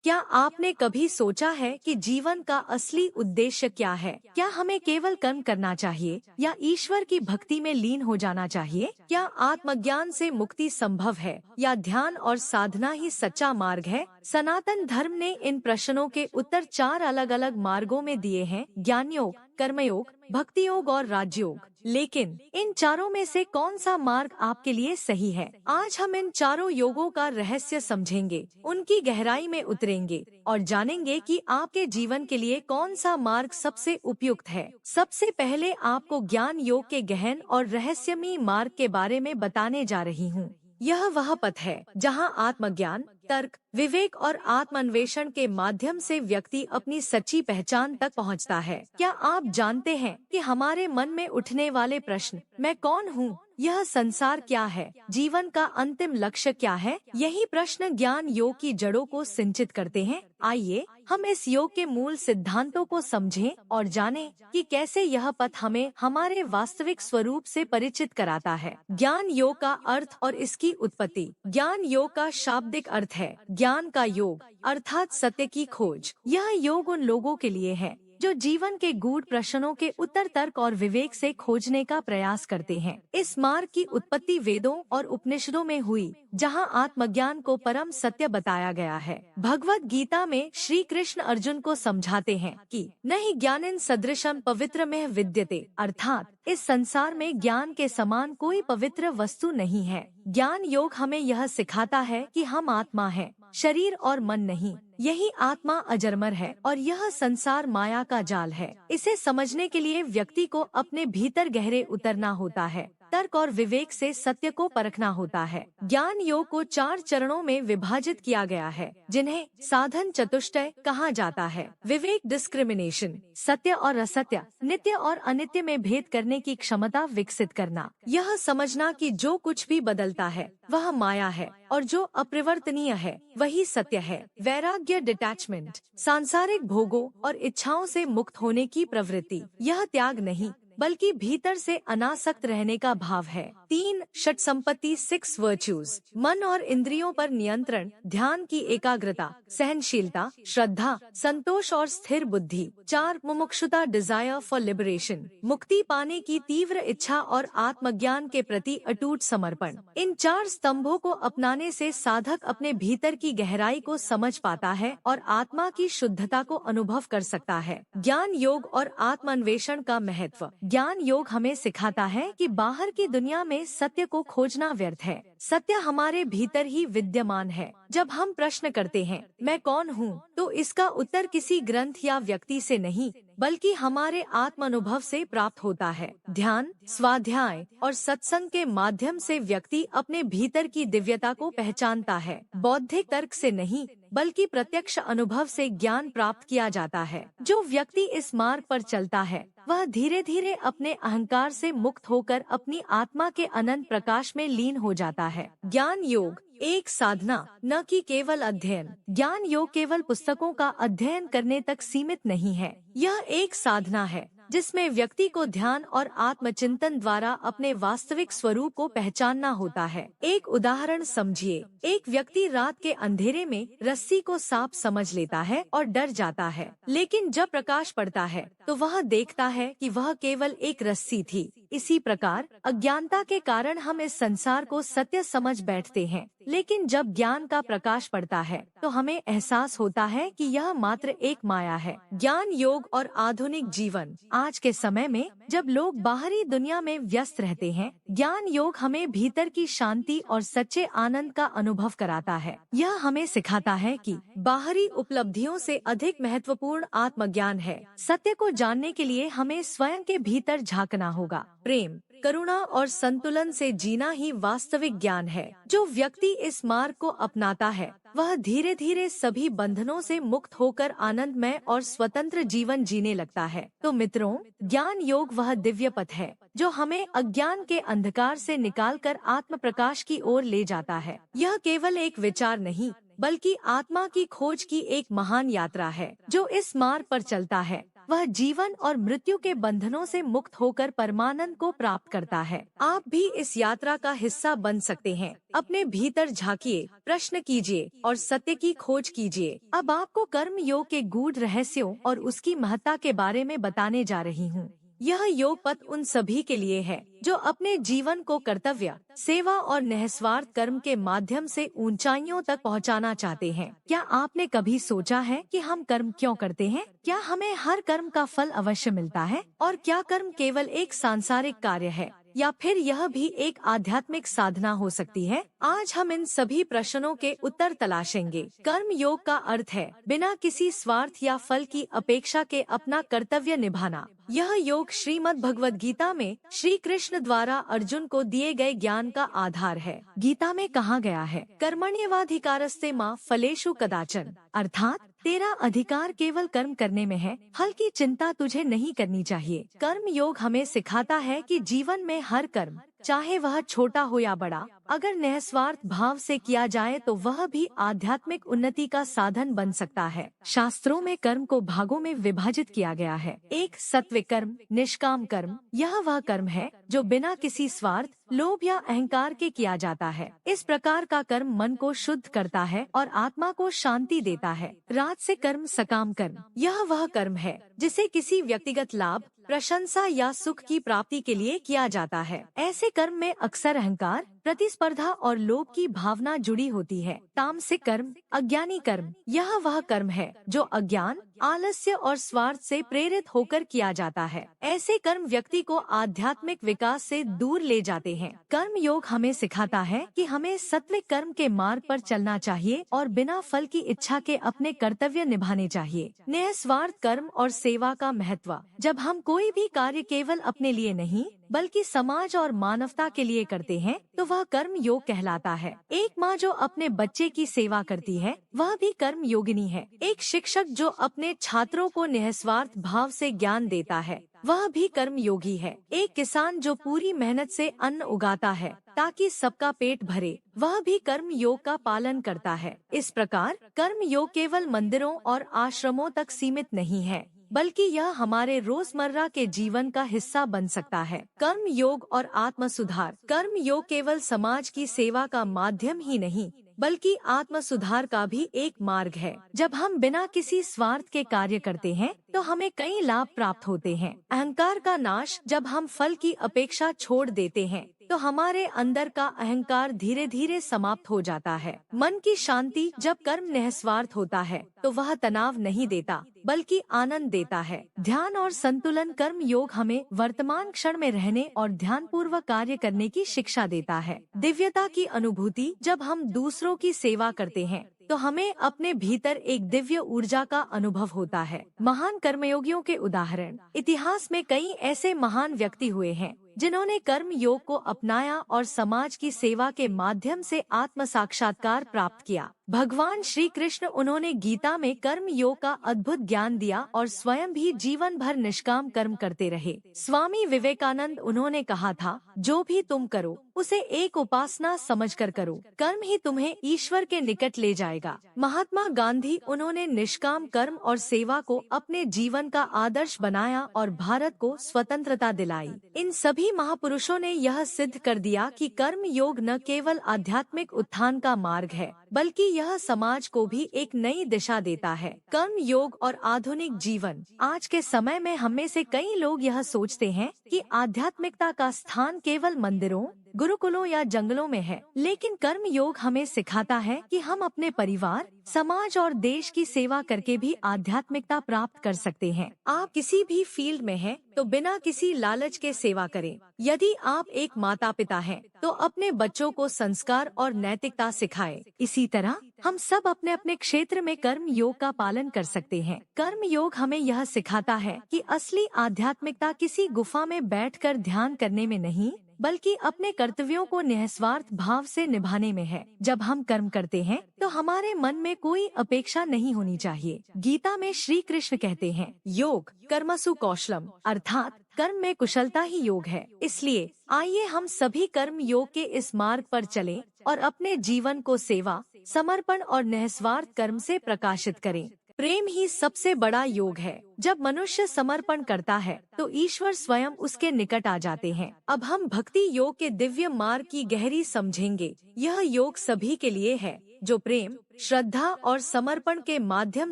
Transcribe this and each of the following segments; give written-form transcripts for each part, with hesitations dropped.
क्या आपने कभी सोचा है कि जीवन का असली उद्देश्य क्या है? क्या हमें केवल कर्म करना चाहिए या ईश्वर की भक्ति में लीन हो जाना चाहिए? क्या आत्मज्ञान से मुक्ति संभव है या ध्यान और साधना ही सच्चा मार्ग है? सनातन धर्म ने इन प्रश्नों के उत्तर 4 अलग अलग मार्गों में दिए हैं: ज्ञान योग, कर्मयोग, भक्ति योग और राजयोग। लेकिन इन चारों में से कौन सा मार्ग आपके लिए सही है? आज हम इन चारों योगों का रहस्य समझेंगे, उनकी गहराई में उतरेंगे और जानेंगे कि आपके जीवन के लिए कौन सा मार्ग सबसे उपयुक्त है। सबसे पहले आपको ज्ञान योग के गहन और रहस्यमयी मार्ग के बारे में बताने जा रही हूँ। यह वह पथ है जहाँ आत्मज्ञान, तर्क, विवेक और आत्मान्वेषण के माध्यम से व्यक्ति अपनी सच्ची पहचान तक पहुँचता है। क्या आप जानते हैं कि हमारे मन में उठने वाले प्रश्न, मैं कौन हूँ, यह संसार क्या है, जीवन का अंतिम लक्ष्य क्या है, यही प्रश्न ज्ञान योग की जड़ों को सिंचित करते हैं। आइए हम इस योग के मूल सिद्धांतों को समझें और जानें कि कैसे यह पथ हमें हमारे वास्तविक स्वरूप से परिचित कराता है। ज्ञान योग का अर्थ और इसकी उत्पत्ति। ज्ञान योग का शाब्दिक अर्थ है ज्ञान का योग, अर्थात सत्य की खोज। यह योग उन लोगों के लिए है जो जीवन के गूढ़ प्रश्नों के उत्तर तर्क और विवेक से खोजने का प्रयास करते हैं। इस मार्ग की उत्पत्ति वेदों और उपनिषदों में हुई, जहां आत्मज्ञान को परम सत्य बताया गया है। भगवत गीता में श्री कृष्ण अर्जुन को समझाते हैं कि नहीं ज्ञानेन सदृशम पवित्रमेह विद्यते, अर्थात इस संसार में ज्ञान के समान कोई पवित्र वस्तु नहीं है। ज्ञान योग हमें यह सिखाता है कि हम आत्मा हैं, शरीर और मन नहीं। यही आत्मा अजरमर है और यह संसार माया का जाल है। इसे समझने के लिए व्यक्ति को अपने भीतर गहरे उतरना होता है, तर्क और विवेक से सत्य को परखना होता है। ज्ञान योग को 4 चरणों में विभाजित किया गया है, जिन्हें साधन चतुष्टय कहा जाता है। विवेक डिस्क्रिमिनेशन, सत्य और असत्य, नित्य और अनित्य में भेद करने की क्षमता विकसित करना। यह समझना कि जो कुछ भी बदलता है वह माया है और जो अपरिवर्तनीय है वही सत्य है। वैराग्य डिटैचमेंट, सांसारिक भोगों और इच्छाओं से मुक्त होने की प्रवृत्ति। यह त्याग नहीं बल्कि भीतर से अनासक्त रहने का भाव है। 3 षट संपत्ति 6 वर्च्यूज, मन और इंद्रियों पर नियंत्रण, ध्यान की एकाग्रता, सहनशीलता, श्रद्धा, संतोष और स्थिर बुद्धि। 4 मुमुक्षुता डिजायर फॉर लिबरेशन, मुक्ति पाने की तीव्र इच्छा और आत्मज्ञान के प्रति अटूट समर्पण। इन 4 स्तंभों को अपनाने से साधक अपने भीतर की गहराई को समझ पाता है और आत्मा की शुद्धता को अनुभव कर सकता है। ज्ञान योग और आत्मान्वेषण का महत्व। ज्ञान योग हमें सिखाता है कि बाहर की दुनिया में सत्य को खोजना व्यर्थ है। सत्य हमारे भीतर ही विद्यमान है। जब हम प्रश्न करते हैं मैं कौन हूँ, तो इसका उत्तर किसी ग्रंथ या व्यक्ति से नहीं बल्कि हमारे आत्म अनुभव से प्राप्त होता है। ध्यान, स्वाध्याय और सत्संग के माध्यम से व्यक्ति अपने भीतर की दिव्यता को पहचानता है। बौद्धिक तर्क से नहीं बल्कि प्रत्यक्ष अनुभव से ज्ञान प्राप्त किया जाता है। जो व्यक्ति इस मार्ग पर चलता है वह धीरे धीरे अपने अहंकार से मुक्त होकर अपनी आत्मा के अनंत प्रकाश में लीन हो जाता है। ज्ञान योग एक साधना, न कि केवल अध्ययन। ज्ञान योग केवल पुस्तकों का अध्ययन करने तक सीमित नहीं है। यह एक साधना है जिसमें व्यक्ति को ध्यान और आत्मचिंतन द्वारा अपने वास्तविक स्वरूप को पहचानना होता है। एक उदाहरण समझिए। एक व्यक्ति रात के अंधेरे में रस्सी को सांप समझ लेता है और डर जाता है, लेकिन जब प्रकाश पड़ता है तो वह देखता है कि वह केवल एक रस्सी थी। इसी प्रकार अज्ञानता के कारण हम इस संसार को सत्य समझ बैठते हैं, लेकिन जब ज्ञान का प्रकाश पड़ता है तो हमें एहसास होता है कि यह मात्र एक माया है। ज्ञान योग और आधुनिक जीवन। आज के समय में जब लोग बाहरी दुनिया में व्यस्त रहते हैं, ज्ञान योग हमें भीतर की शांति और सच्चे आनंद का अनुभव कराता है। यह हमें सिखाता है कि बाहरी उपलब्धियों से अधिक महत्वपूर्ण आत्मज्ञान है। सत्य को जानने के लिए हमें स्वयं के भीतर झांकना होगा। प्रेम, करुणा और संतुलन से जीना ही वास्तविक ज्ञान है। जो व्यक्ति इस मार्ग को अपनाता है वह धीरे धीरे सभी बंधनों से मुक्त होकर आनंदमय और स्वतंत्र जीवन जीने लगता है। तो मित्रों, ज्ञान योग वह दिव्य पथ है जो हमें अज्ञान के अंधकार से निकालकर आत्म प्रकाश की ओर ले जाता है। यह केवल एक विचार नहीं बल्कि आत्मा की खोज की एक महान यात्रा है। जो इस मार्ग पर चलता है वह जीवन और मृत्यु के बंधनों से मुक्त होकर परमानंद को प्राप्त करता है। आप भी इस यात्रा का हिस्सा बन सकते हैं। अपने भीतर झांकिए, प्रश्न कीजिए और सत्य की खोज कीजिए। अब आपको कर्म योग के गूढ़ रहस्यों और उसकी महत्ता के बारे में बताने जा रही हूँ। यह योग पथ उन सभी के लिए है जो अपने जीवन को कर्तव्य, सेवा और निस्वार्थ कर्म के माध्यम से ऊंचाइयों तक पहुंचाना चाहते हैं। क्या आपने कभी सोचा है कि हम कर्म क्यों करते हैं? क्या हमें हर कर्म का फल अवश्य मिलता है? और क्या कर्म केवल एक सांसारिक कार्य है या फिर यह भी एक आध्यात्मिक साधना हो सकती है? आज हम इन सभी प्रश्नों के उत्तर तलाशेंगे। कर्म योग का अर्थ है बिना किसी स्वार्थ या फल की अपेक्षा के अपना कर्तव्य निभाना। यह योग श्रीमद् भगवद गीता में श्री कृष्ण द्वारा अर्जुन को दिए गए ज्ञान का आधार है। गीता में कहा गया है, कर्मण्येवाधिकारस्ते मा फलेषु कदाचन, अर्थात तेरा अधिकार केवल कर्म करने में है, फल की चिंता तुझे नहीं करनी चाहिए। कर्म योग हमें सिखाता है कि जीवन में हर कर्म, चाहे वह छोटा हो या बड़ा, अगर निस्वार्थ भाव से किया जाए तो वह भी आध्यात्मिक उन्नति का साधन बन सकता है। शास्त्रों में कर्म को भागों में विभाजित किया गया है। एक सात्विक कर्म, निष्काम कर्म, यह वह कर्म है जो बिना किसी स्वार्थ, लोभ या अहंकार के किया जाता है। इस प्रकार का कर्म मन को शुद्ध करता है और आत्मा को शांति देता है। राजसिक कर्म, सकाम कर्म, यह वह कर्म है जिसे किसी व्यक्तिगत लाभ, प्रशंसा या सुख की प्राप्ति के लिए किया जाता है। ऐसे कर्म में अक्सर अहंकार, प्रतिस्पर्धा और लोभ की भावना जुड़ी होती है। तामसिक कर्म, अज्ञानी कर्म, यह वह कर्म है जो अज्ञान, आलस्य और स्वार्थ से प्रेरित होकर किया जाता है। ऐसे कर्म व्यक्ति को आध्यात्मिक विकास से दूर ले जाते हैं। कर्म योग हमें सिखाता है कि हमें सात्विक कर्म के मार्ग पर चलना चाहिए और बिना फल की इच्छा के अपने कर्तव्य निभाने चाहिए। निस्वार्थ कर्म और सेवा का महत्व। जब हम कोई भी कार्य केवल अपने लिए नहीं बल्कि समाज और मानवता के लिए करते हैं तो वह कर्म योग कहलाता है। एक माँ जो अपने बच्चे की सेवा करती है वह भी कर्म योगिनी है। एक शिक्षक जो अपने छात्रों को निस्वार्थ भाव से ज्ञान देता है वह भी कर्म योगी है। एक किसान जो पूरी मेहनत से अन्न उगाता है ताकि सबका पेट भरे, वह भी कर्म योग का पालन करता है। इस प्रकार कर्म योग केवल मंदिरों और आश्रमों तक सीमित नहीं है बल्कि यह हमारे रोजमर्रा के जीवन का हिस्सा बन सकता है। कर्म योग और आत्म सुधार। कर्म योग केवल समाज की सेवा का माध्यम ही नहीं बल्कि आत्म सुधार का भी एक मार्ग है। जब हम बिना किसी स्वार्थ के कार्य करते हैं तो हमें कई लाभ प्राप्त होते हैं। अहंकार का नाश। जब हम फल की अपेक्षा छोड़ देते हैं तो हमारे अंदर का अहंकार धीरे धीरे समाप्त हो जाता है। मन की शांति। जब कर्म निस्वार्थ होता है तो वह तनाव नहीं देता बल्कि आनंद देता है। ध्यान और संतुलन। कर्म योग हमें वर्तमान क्षण में रहने और ध्यान पूर्वक कार्य करने की शिक्षा देता है। दिव्यता की अनुभूति। जब हम दूसरों की सेवा करते हैं तो हमें अपने भीतर एक दिव्य ऊर्जा का अनुभव होता है। महान कर्मयोगियों के उदाहरण। इतिहास में कई ऐसे महान व्यक्ति हुए हैं जिन्होंने कर्म योग को अपनाया और समाज की सेवा के माध्यम से आत्म साक्षात्कार प्राप्त किया। भगवान श्री कृष्ण, उन्होंने गीता में कर्म योग का अद्भुत ज्ञान दिया और स्वयं भी जीवन भर निष्काम कर्म करते रहे। स्वामी विवेकानंद, उन्होंने कहा था, जो भी तुम करो उसे एक उपासना समझकर करो, कर्म ही तुम्हें ईश्वर के निकट ले जाएगा। महात्मा गांधी, उन्होंने निष्काम कर्म और सेवा को अपने जीवन का आदर्श बनाया और भारत को स्वतंत्रता दिलाई। इन सभी महापुरुषों ने यह सिद्ध कर दिया कि कर्म योग न केवल आध्यात्मिक उत्थान का मार्ग है बल्कि यह समाज को भी एक नई दिशा देता है। कर्म योग और आधुनिक जीवन। आज के समय में हम में से कई लोग यह सोचते हैं कि आध्यात्मिकता का स्थान केवल मंदिरों, गुरुकुलों या जंगलों में है, लेकिन कर्म योग हमें सिखाता है कि हम अपने परिवार, समाज और देश की सेवा करके भी आध्यात्मिकता प्राप्त कर सकते हैं। आप किसी भी फील्ड में हैं, तो बिना किसी लालच के सेवा करें। यदि आप एक माता पिता हैं, तो अपने बच्चों को संस्कार और नैतिकता सिखाएं। इसी तरह हम सब अपने अपने क्षेत्र में कर्म योग का पालन कर सकते हैं। कर्म योग हमें यह सिखाता है कि असली आध्यात्मिकता किसी गुफा में बैठकर ध्यान करने में नहीं बल्कि अपने कर्तव्यों को निस्वार्थ भाव से निभाने में है। जब हम कर्म करते हैं तो हमारे मन में कोई अपेक्षा नहीं होनी चाहिए। गीता में श्री कृष्ण कहते हैं, योग कर्मसु कौशलम, अर्थात कर्म में कुशलता ही योग है। इसलिए आइए हम सभी कर्म योग के इस मार्ग पर चलें और अपने जीवन को सेवा, समर्पण और निस्वार्थ कर्म से प्रकाशित करें। प्रेम ही सबसे बड़ा योग है। जब मनुष्य समर्पण करता है तो ईश्वर स्वयं उसके निकट आ जाते हैं। अब हम भक्ति योग के दिव्य मार्ग की गहरी समझेंगे। यह योग सभी के लिए है जो प्रेम, श्रद्धा और समर्पण के माध्यम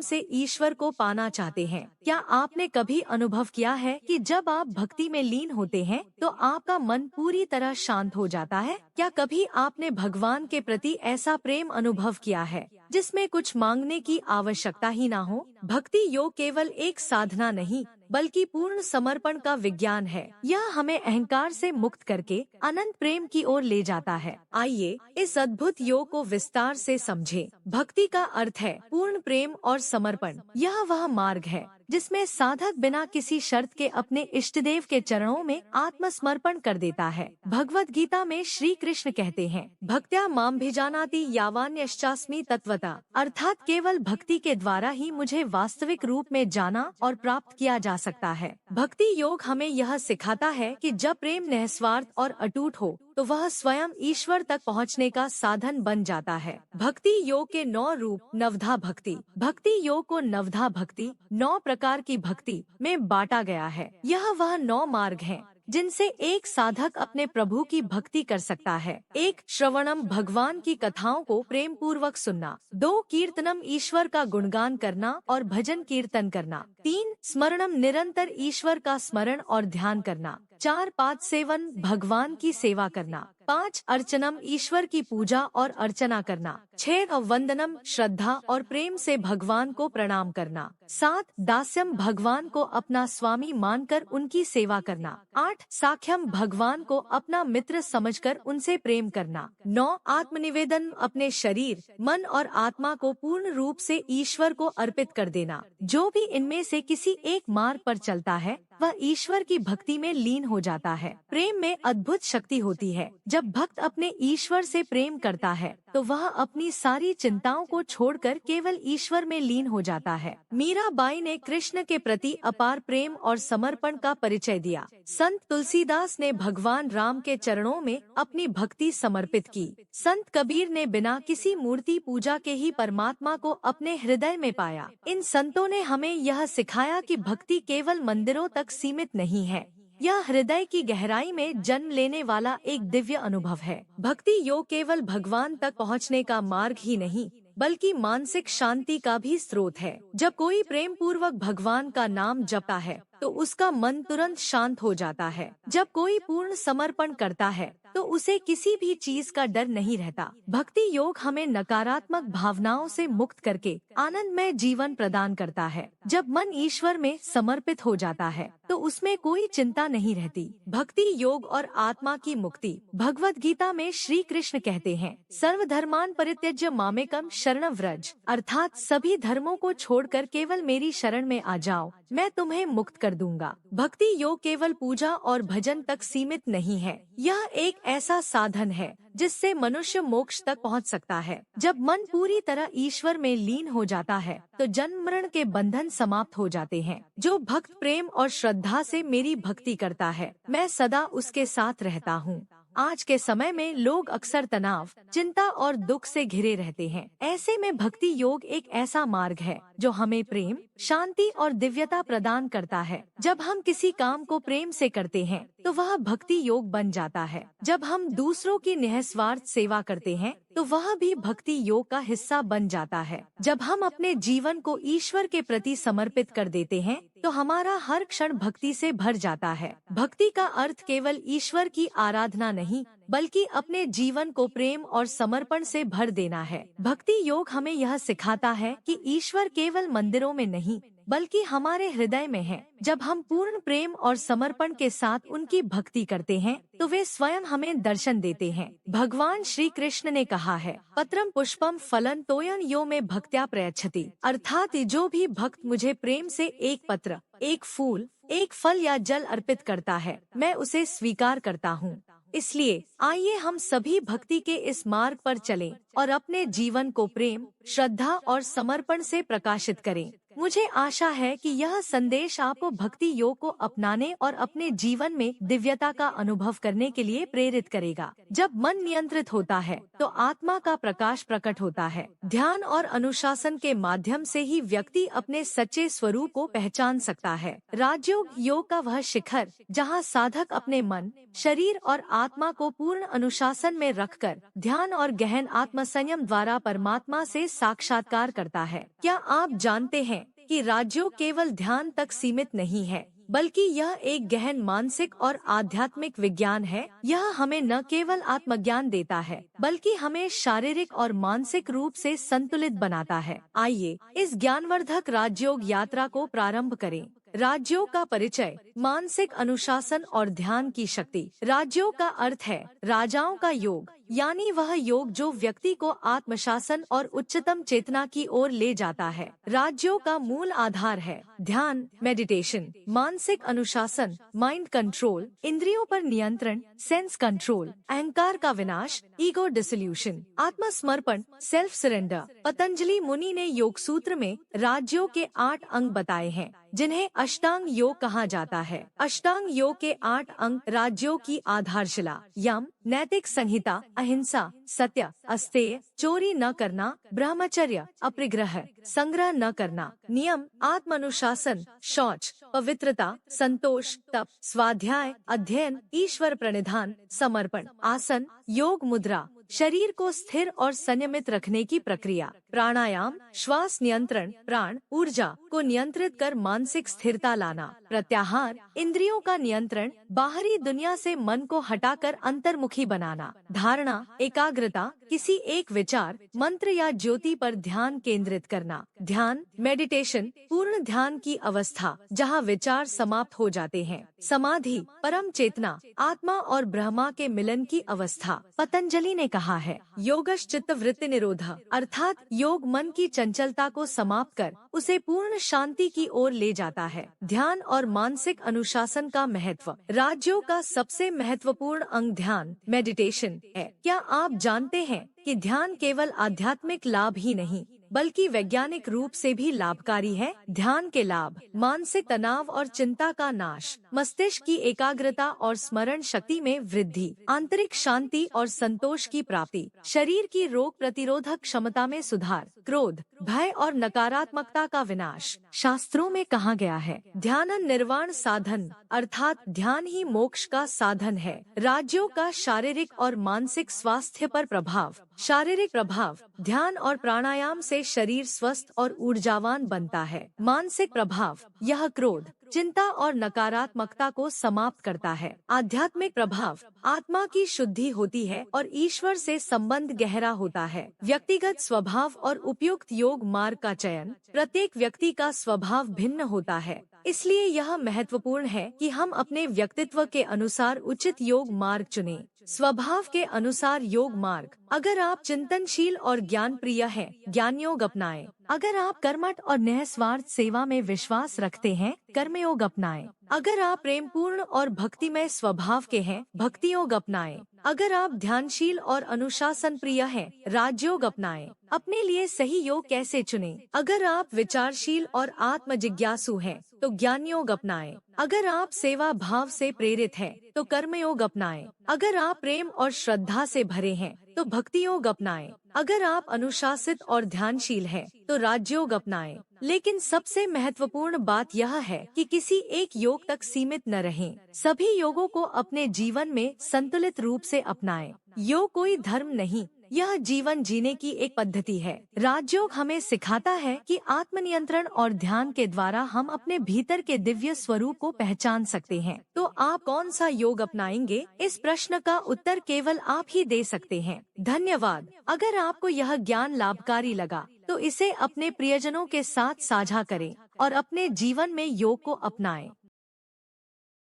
से ईश्वर को पाना चाहते हैं। क्या आपने कभी अनुभव किया है कि जब आप भक्ति में लीन होते हैं तो आपका मन पूरी तरह शांत हो जाता है? क्या कभी आपने भगवान के प्रति ऐसा प्रेम अनुभव किया है जिसमें कुछ मांगने की आवश्यकता ही ना हो? भक्ति योग केवल एक साधना नहीं बल्कि पूर्ण समर्पण का विज्ञान है। यह हमें अहंकार से मुक्त करके अनंत प्रेम की ओर ले जाता है। आइए इस अद्भुत योग को विस्तार से समझें। भक्ति का अर्थ है पूर्ण प्रेम और समर्पण। यह वह मार्ग है जिसमें साधक बिना किसी शर्त के अपने इष्टदेव के चरणों में आत्मसमर्पण कर देता है। भगवत गीता में श्री कृष्ण कहते हैं, भक्त्या माम भिजानाति यावान्यश्चास्मि तत्वता, अर्थात केवल भक्ति के द्वारा ही मुझे वास्तविक रूप में जाना और प्राप्त किया जा सकता है। भक्ति योग हमें यह सिखाता है कि जब प्रेम निस्वार्थ और अटूट हो तो वह स्वयं ईश्वर तक पहुंचने का साधन बन जाता है। भक्ति योग के 9 रूप। नवधा भक्ति। भक्ति योग को नवधा भक्ति, 9 प्रकार की भक्ति में बांटा गया है। यह वह 9 मार्ग हैं जिनसे एक साधक अपने प्रभु की भक्ति कर सकता है। 1. श्रवणम, भगवान की कथाओं को प्रेम पूर्वक सुनना। 2. कीर्तनम, ईश्वर का गुणगान करना और भजन कीर्तन करना। 3. स्मरणम, निरंतर ईश्वर का स्मरण और ध्यान करना। 4. पाद सेवन, भगवान की सेवा करना। 5. अर्चनम, ईश्वर की पूजा और अर्चना करना। 6. वंदनम, श्रद्धा और प्रेम से भगवान को प्रणाम करना। 7. दास्यम, भगवान को अपना स्वामी मानकर उनकी सेवा करना। 8. साख्यम, भगवान को अपना मित्र समझकर उनसे प्रेम करना। 9. आत्मनिवेदन, अपने शरीर, मन और आत्मा को पूर्ण रूप से ईश्वर को अर्पित कर देना। जो भी इनमें से किसी एक मार्ग पर चलता है वह ईश्वर की भक्ति में लीन हो जाता है। प्रेम में अद्भुत शक्ति होती है। जब भक्त अपने ईश्वर से प्रेम करता है तो वह अपनी सारी चिंताओं को छोड़कर केवल ईश्वर में लीन हो जाता है। मीराबाई ने कृष्ण के प्रति अपार प्रेम और समर्पण का परिचय दिया। संत तुलसीदास ने भगवान राम के चरणों में अपनी भक्ति समर्पित की। संत कबीर ने बिना किसी मूर्ति पूजा के ही परमात्मा को अपने हृदय में पाया। इन संतों ने हमें यह सिखाया कि भक्ति केवल मंदिरों तक सीमित नहीं है, यह हृदय की गहराई में जन्म लेने वाला एक दिव्य अनुभव है। भक्ति योग केवल भगवान तक पहुंचने का मार्ग ही नहीं बल्कि मानसिक शांति का भी स्रोत है। जब कोई प्रेम पूर्वक भगवान का नाम जपता है तो उसका मन तुरंत शांत हो जाता है। जब कोई पूर्ण समर्पण करता है तो उसे किसी भी चीज का डर नहीं रहता। भक्ति योग हमें नकारात्मक भावनाओं से मुक्त करके आनंदमय जीवन प्रदान करता है। जब मन ईश्वर में समर्पित हो जाता है तो उसमें कोई चिंता नहीं रहती। भक्ति योग और आत्मा की मुक्ति। भगवत गीता में श्री कृष्ण कहते हैं, सर्वधर्मान परित्यज्य मामेकम शरणं व्रज, अर्थात सभी धर्मों को छोड़कर केवल मेरी शरण में आ जाओ, मैं तुम्हें मुक्त कर दूंगा। भक्ति योग केवल पूजा और भजन तक सीमित नहीं है, यह एक ऐसा साधन है जिससे मनुष्य मोक्ष तक पहुंच सकता है। जब मन पूरी तरह ईश्वर में लीन हो जाता है तो जन्म मरण के बंधन समाप्त हो जाते हैं। जो भक्त प्रेम और श्रद्धा से मेरी भक्ति करता है मैं सदा उसके साथ रहता हूँ। आज के समय में लोग अक्सर तनाव, चिंता और दुख से घिरे रहते हैं। ऐसे में भक्ति योग एक ऐसा मार्ग है जो हमें प्रेम, शांति और दिव्यता प्रदान करता है। जब हम किसी काम को प्रेम से करते हैं तो वह भक्ति योग बन जाता है। जब हम दूसरों की निस्वार्थ सेवा करते हैं तो वह भी भक्ति योग का हिस्सा बन जाता है। जब हम अपने जीवन को ईश्वर के प्रति समर्पित कर देते हैं तो हमारा हर क्षण भक्ति से भर जाता है। भक्ति का अर्थ केवल ईश्वर की आराधना नहीं बल्कि अपने जीवन को प्रेम और समर्पण से भर देना है। भक्ति योग हमें यह सिखाता है कि ईश्वर केवल मंदिरों में नहीं बल्कि हमारे हृदय में है। जब हम पूर्ण प्रेम और समर्पण के साथ उनकी भक्ति करते हैं तो वे स्वयं हमें दर्शन देते हैं। भगवान श्री कृष्ण ने कहा है, पत्रम पुष्पम फलन तोयन यो में भक्त्या प्रयच्छति, अर्थात जो भी भक्त मुझे प्रेम से एक पत्र, एक फूल, एक फल या जल अर्पित करता है मैं उसे स्वीकार करता हूँ। इसलिए आइए हम सभी भक्ति के इस मार्ग पर चलें और अपने जीवन को प्रेम, श्रद्धा और समर्पण से प्रकाशित करें। मुझे आशा है कि यह संदेश आपको भक्ति योग को अपनाने और अपने जीवन में दिव्यता का अनुभव करने के लिए प्रेरित करेगा। जब मन नियंत्रित होता है तो आत्मा का प्रकाश प्रकट होता है। ध्यान और अनुशासन के माध्यम से ही व्यक्ति अपने सच्चे स्वरूप को पहचान सकता है। राजयोग योग का वह शिखर जहाँ साधक अपने मन, शरीर और आत्मा को पूर्ण अनुशासन में रखकर ध्यान और गहन आत्मसंयम द्वारा परमात्मा से साक्षात्कार करता है। क्या आप जानते हैं कि राजयोग केवल ध्यान तक सीमित नहीं है, बल्कि यह एक गहन मानसिक और आध्यात्मिक विज्ञान है। यह हमें न केवल आत्मज्ञान देता है, बल्कि हमें शारीरिक और मानसिक रूप से संतुलित बनाता है। आइए इस ज्ञानवर्धक राजयोग यात्रा को प्रारंभ करें। राजयोग का परिचय, मानसिक अनुशासन और ध्यान की शक्ति। राजयोग का अर्थ है राजाओं का योग, यानी वह योग जो व्यक्ति को आत्मशासन और उच्चतम चेतना की ओर ले जाता है। राजयोग का मूल आधार है ध्यान, मेडिटेशन, मानसिक अनुशासन, माइंड कंट्रोल, इंद्रियों पर नियंत्रण, सेंस कंट्रोल, अहंकार का विनाश, ईगो डिसोल्यूशन, आत्मसमर्पण, सेल्फ सरेंडर। पतंजलि मुनि ने योग सूत्र में राजयोग के 8 अंग बताए हैं, जिन्हें अष्टांग योग कहा जाता है। अष्टांग योग के 8 अंग राजयोग की आधारशिला, यम, नैतिक संहिता, अहिंसा, सत्य, अस्तेय, चोरी न करना, ब्रह्मचर्य, अपरिग्रह, संग्रह न करना, नियम, आत्मानुशासन, शौच, पवित्रता, संतोष, तप, स्वाध्याय, अध्ययन, ईश्वर प्रणिधान, समर्पण, आसन, योग मुद्रा, शरीर को स्थिर और संयमित रखने की प्रक्रिया, प्राणायाम, श्वास नियंत्रण, प्राण ऊर्जा को नियंत्रित कर मानसिक स्थिरता लाना, प्रत्याहार, इंद्रियों का नियंत्रण, बाहरी दुनिया से मन को हटाकर अंतर्मुखी बनाना, धारणा, एकाग्रता, किसी एक विचार, मंत्र या ज्योति पर ध्यान केंद्रित करना, ध्यान, मेडिटेशन, पूर्ण ध्यान की अवस्था जहाँ विचार समाप्त हो जाते हैं, समाधि, परम चेतना, आत्मा और ब्रह्मा के मिलन की अवस्था। पतंजलि ने कहा है योगश चित्त वृत्ति निरोध, अर्थात योग मन की चंचलता को समाप्त कर उसे पूर्ण शांति की ओर ले जाता है। ध्यान और मानसिक अनुशासन का महत्व। राजयोग का सबसे महत्वपूर्ण अंग ध्यान, मेडिटेशन है। क्या आप जानते हैं कि ध्यान केवल आध्यात्मिक लाभ ही नहीं, बल्कि वैज्ञानिक रूप से भी लाभकारी है? ध्यान के लाभ, मानसिक तनाव और चिंता का नाश, मस्तिष्क की एकाग्रता और स्मरण शक्ति में वृद्धि, आंतरिक शांति और संतोष की प्राप्ति, शरीर की रोग प्रतिरोधक क्षमता में सुधार, क्रोध, भय और नकारात्मकता का विनाश। शास्त्रों में कहा गया है ध्यान निर्वाण साधन, अर्थात ध्यान ही मोक्ष का साधन है। राजयोग का शारीरिक और मानसिक स्वास्थ्य पर प्रभाव। शारीरिक प्रभाव, ध्यान और प्राणायाम से शरीर स्वस्थ और ऊर्जावान बनता है। मानसिक प्रभाव, यह क्रोध, चिंता और नकारात्मकता को समाप्त करता है। आध्यात्मिक प्रभाव, आत्मा की शुद्धि होती है और ईश्वर से संबंध गहरा होता है। व्यक्तिगत स्वभाव और उपयुक्त योग मार्ग का चयन। प्रत्येक व्यक्ति का स्वभाव भिन्न होता है, इसलिए यह महत्वपूर्ण है कि हम अपने व्यक्तित्व के अनुसार उचित योग मार्ग चुनें। स्वभाव के अनुसार योग मार्ग। अगर आप चिंतनशील और ज्ञान प्रिय हैं, ज्ञान योग अपनाएं। अगर आप कर्मठ और निस्वार्थ सेवा में विश्वास रखते हैं, कर्मयोग अपनाएं। अगर आप प्रेमपूर्ण और भक्तिमय स्वभाव के हैं, भक्ति योग अपनाएं। अगर आप ध्यानशील और अनुशासन प्रिय हैं, राजयोग अपनाएं। अपने लिए सही योग कैसे चुनें? अगर आप विचारशील और आत्म जिज्ञासु हैं, तो ज्ञान योग अपनाएं। अगर आप सेवा भाव से प्रेरित हैं, तो कर्मयोग अपनाएं। अगर आप प्रेम और श्रद्धा से भरे हैं, तो भक्ति योग अपनाएं। अगर आप अनुशासित और ध्यानशील हैं, तो राजयोग अपनाएं। लेकिन सबसे महत्वपूर्ण बात यह है कि किसी एक योग तक सीमित न रहें। सभी योगों को अपने जीवन में संतुलित रूप से अपनाएं। योग कोई धर्म नहीं, यह जीवन जीने की एक पद्धति है। राजयोग हमें सिखाता है कि आत्मनियंत्रण और ध्यान के द्वारा हम अपने भीतर के दिव्य स्वरूप को पहचान सकते हैं। तो आप कौन सा योग अपनाएंगे? इस प्रश्न का उत्तर केवल आप ही दे सकते हैं। धन्यवाद। अगर आपको यह ज्ञान लाभकारी लगा, तो इसे अपने प्रियजनों के साथ साझा करें और अपने जीवन में योग को अपनाएं।